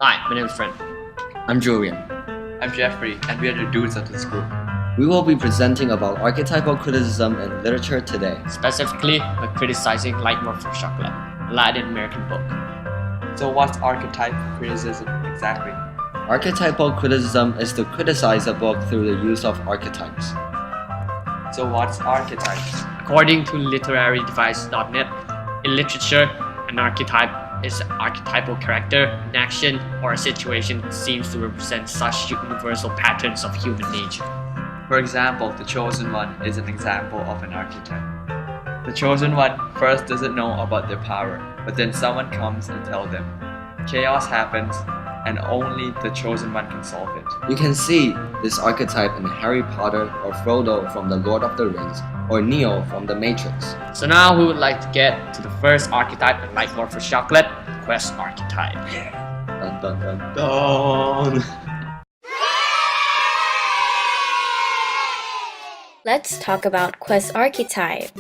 Hi, my name is Fred. I'm Julian. I'm Jeffrey, and we are the dudes of this group. We will be presenting about archetypal criticism in literature today. Specifically, we're criticizing Like More for Chocolate, a Latin American book. So what's archetype criticism exactly? Archetypal criticism is to criticize a book through the use of archetypes. So what's archetypes? According to literary-device.net, in literature, an archetype is an archetypal character, an action, or a situation that seems to represent such universal patterns of human nature. For example, the chosen one is an example of an archetype. The chosen one first doesn't know about their power, but then someone comes and tells them. Chaos happens, and only the chosen one can solve it. You can see this archetype in Harry Potter or Frodo from The Lord of the Rings or Neo from The Matrix. So now we would like to get to the first archetype in Like More for Chocolate, Quest archetype. Dun, dun, dun, dun. Let's talk about Quest archetype.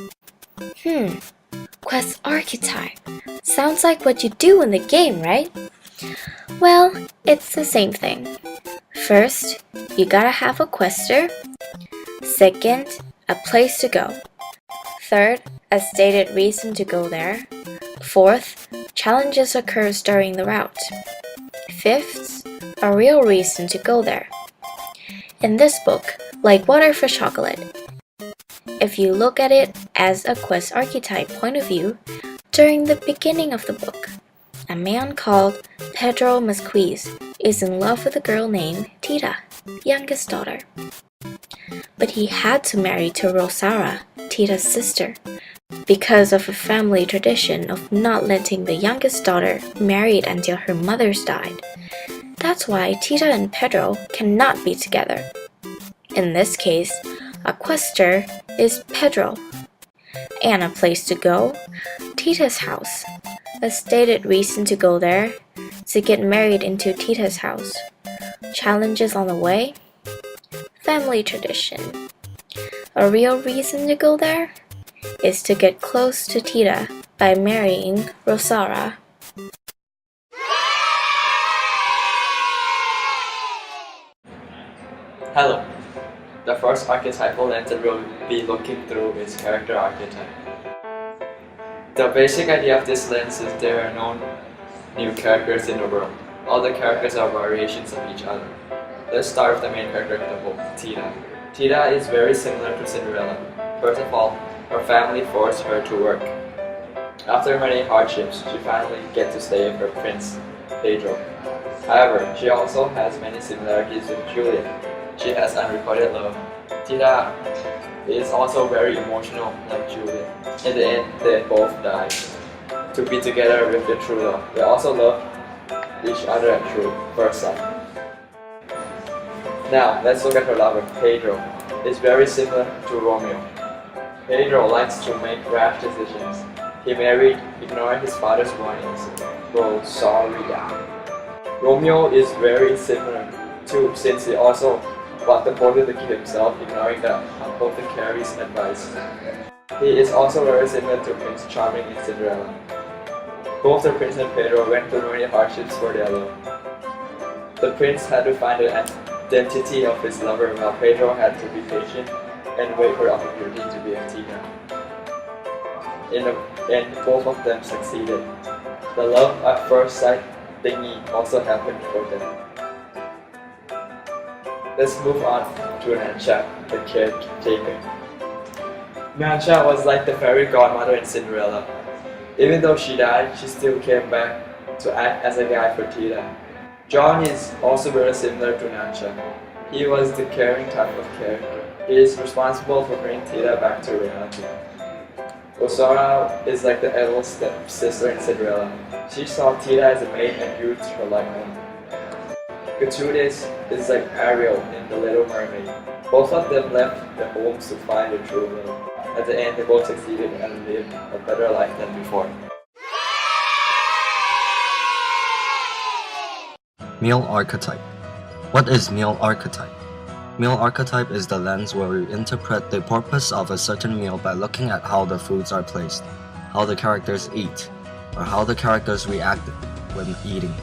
Quest archetype. Sounds like what you do in the game, right? Well, it's the same thing. First, you gotta have a quester. Second, a place to go. Third, a stated reason to go there. Fourth, challenges occurs during the route. Fifth, a real reason to go there. In this book, Like Water for Chocolate, if you look at it as a quest archetype point of view, during the beginning of the book, a man called Pedro Masquiz is in love with a girl named Tita, youngest daughter. But he had to marry to Rosara, Tita's sister, because of a family tradition of not letting the youngest daughter married until her mother's died. That's why Tita and Pedro cannot be together. In this case, a quester is Pedro, and a place to go, Tita's house. A stated reason to go there, to get married into Tita's house. Challenges on the way, family tradition. A real reason to go there is to get close to Tita by marrying Rosara. Hello. The first archetypal lens that we'll be looking through is character archetype. The basic idea of this lens is there are no new characters in the world. All the characters are variations of each other. Let's start with the main character of the book, Tita. Tita is very similar to Cinderella. First of all, her family forced her to work. After many hardships, she finally gets to stay with her prince, Pedro. However, she also has many similarities with Juliet. She has unrequited love. Tita is also very emotional like Juliet. In the end, they both die to be together with their true love. They also love each other at true first sight. Now, let's look at her lover, Pedro. It's very similar to Romeo. Pedro likes to make rash decisions. He married, ignoring his father's warnings. Rosaria. Romeo is very similar too, since he also bought the portrait to keep himself, ignoring the uncle to Carrie's advice. He is also very similar to Prince Charming in Cinderella. Both the prince and Pedro went through many hardships for their love. The prince had to find the identity of his lover, while Pedro had to be patient and wait for the opportunity to be with Tita. In the end, both of them succeeded. The love at first sight thingy also happened for them. Let's move on to Nansha, the caretaker. Nansha was like the fairy godmother in Cinderella. Even though she died, she still came back to act as a guide for Tita. John is also very similar to Nansha. He was the caring type of character. He is responsible for bringing Tita back to reality. Rosara is like the elder stepsister in Cinderella. She saw Tita as a maid and used her like one. Gertrude is like Ariel in The Little Mermaid. Both of them left their homes to find their true love. At the end, they both succeeded and lived a better life than before. Male archetype. What is male archetype? Meal archetype is the lens where we interpret the purpose of a certain meal by looking at how the foods are placed, how the characters eat, or how the characters react when eating.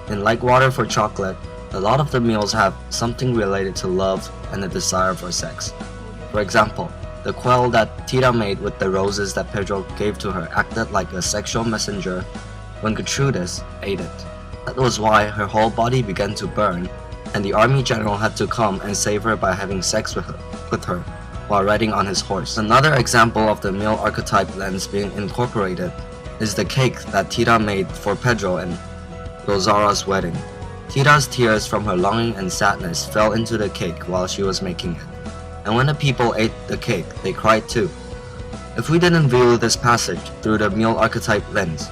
In Like Water for Chocolate, a lot of the meals have something related to love and a desire for sex. For example, the quail that Tita made with the roses that Pedro gave to her acted like a sexual messenger when Gertrudis ate it. That was why her whole body began to burn, and the army general had to come and save her by having sex with her while riding on his horse. Another example of the male archetype lens being incorporated is the cake that Tita made for Pedro and Rosara's wedding. Tita's tears from her longing and sadness fell into the cake while she was making it, and when the people ate the cake, they cried too. If we didn't view this passage through the male archetype lens,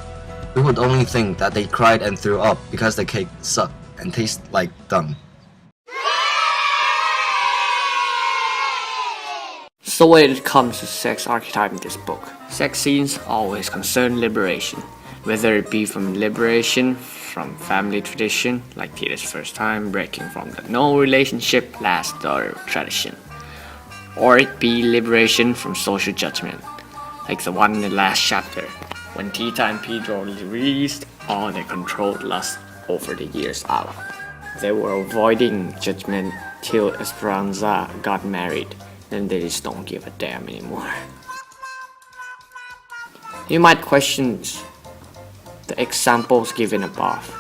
we would only think that they cried and threw up because the cake sucked and tasted like dung. So when it comes to sex archetype in this book, sex scenes always concern liberation, whether it be from liberation from family tradition, like Tita's first time breaking from the no relationship last daughter tradition, or it be liberation from social judgment, like the one in the last chapter, when Tita and Pedro released all their controlled lust over the years out. They were avoiding judgment till Esperanza got married, then they just don't give a damn anymore. You might question the examples given above.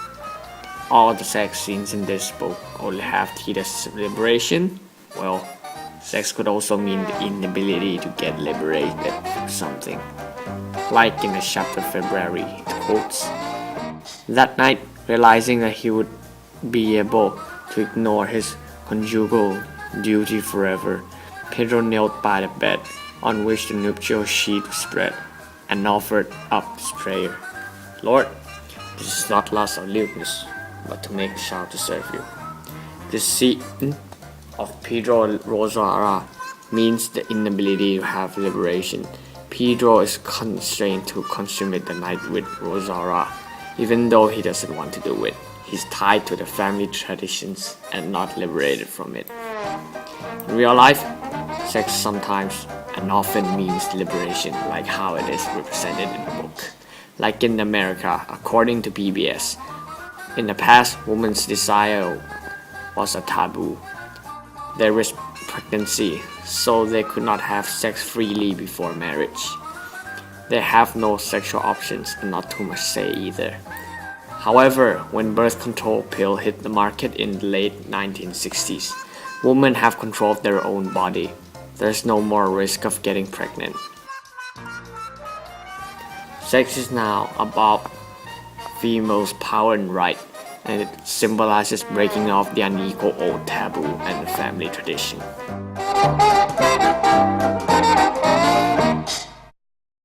All the sex scenes in this book only have Tita's liberation. Well, sex could also mean the inability to get liberated from something. Like in the chapter February, it quotes, "That night, realizing that he would be able to ignore his conjugal duty forever, Pedro knelt by the bed on which the nuptial sheet was spread and offered up his prayer. Lord, this is not lust or lewdness, but to make a child to serve you." This scene of Pedro and Rosara means the inability to have liberation. Pedro is constrained to consummate the night with Rosara, even though he doesn't want to do it. He's tied to the family traditions and not liberated from it. In real life, sex sometimes and often means liberation, like how it is represented in the book. Like in America, according to PBS, in the past, women's desire was a taboo. There was pregnancy, so they could not have sex freely before marriage. They have no sexual options and not too much say either. However, when birth control pill hit the market in the late 1960s, women have control of their own body. There's no more risk of getting pregnant. Sex is now about females' power and right, and it symbolizes breaking off the unequal old taboo and the family tradition.